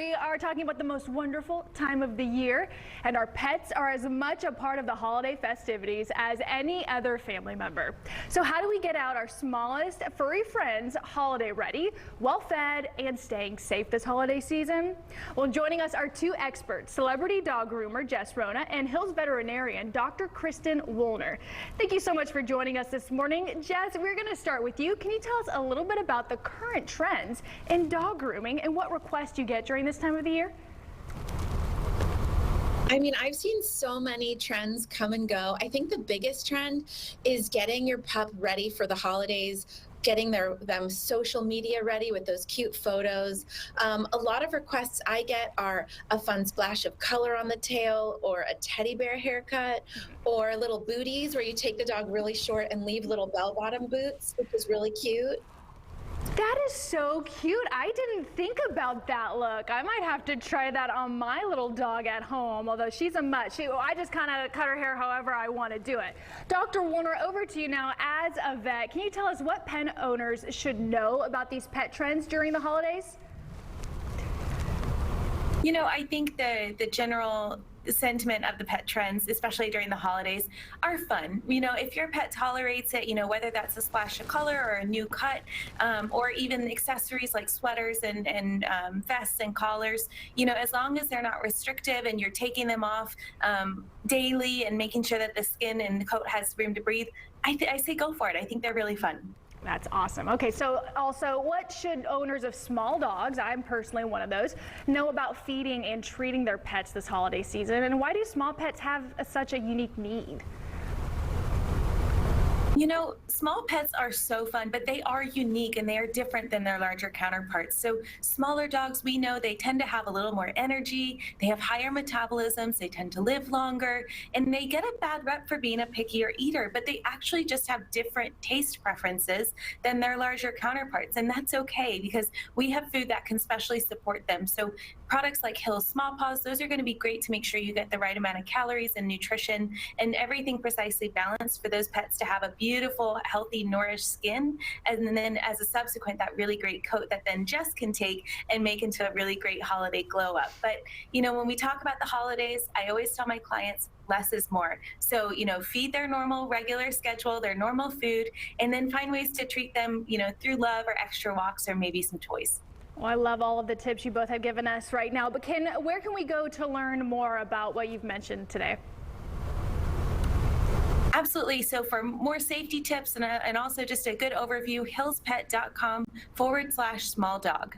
we are talking about the most wonderful time of the year, and our pets are as much a part of the holiday festivities as any other family member. So how do we get out our smallest furry friends holiday ready, well fed, and staying safe this holiday season? Well, joining us are two experts, celebrity dog groomer Jess Rona and Hills veterinarian Dr. Kristen Woolner. Thank you so much for joining us this morning. Jess, we're going to start with you. Can you tell us a little bit about the current trends in dog grooming and what requests you get during this time of the year? I mean, I've seen so many trends come and go. I think the biggest trend is getting your pup ready for the holidays, getting them social media ready with those cute photos. A lot of requests I get are a fun splash of color on the tail, or a teddy bear haircut, or little booties where you take the dog really short and leave little bell-bottom boots, which is really cute. That is so cute. I didn't think about that look. I might have to try that on my little dog at home, although she's a mutt. I just kind of cut her hair however I want to do it. Dr. Woolner, over to you now. As a vet, can you tell us what pet owners should know about these pet trends during the holidays? You know, I think the general sentiment of the pet trends, especially during the holidays, are fun. You know, if your pet tolerates it, you know, whether that's a splash of color or a new cut, or even accessories like sweaters and vests and collars, you know, as long as they're not restrictive and you're taking them off daily and making sure that the skin and the coat has room to breathe, I say go for it. I think they're really fun. That's awesome. Okay, so also, what should owners of small dogs, I'm personally one of those, know about feeding and treating their pets this holiday season? And why do small pets have such a unique need? You know, small pets are so fun, but they are unique and they are different than their larger counterparts. So smaller dogs, we know they tend to have a little more energy, they have higher metabolisms, they tend to live longer, and they get a bad rep for being a pickier eater, but they actually just have different taste preferences than their larger counterparts. And that's okay, because we have food that can specially support them. So products like Hill's Small Paws, those are going to be great to make sure you get the right amount of calories and nutrition and everything precisely balanced for those pets to have a beautiful, healthy, nourished skin. And then as a subsequent, that really great coat that then Jess can take and make into a really great holiday glow up. But, you know, when we talk about the holidays, I always tell my clients, less is more. So, you know, feed their normal, regular schedule, their normal food, and then find ways to treat them, you know, through love or extra walks or maybe some toys. Well, I love all of the tips you both have given us right now, but where can we go to learn more about what you've mentioned today? Absolutely. So for more safety tips and also just a good overview, hillspet.com/small dog.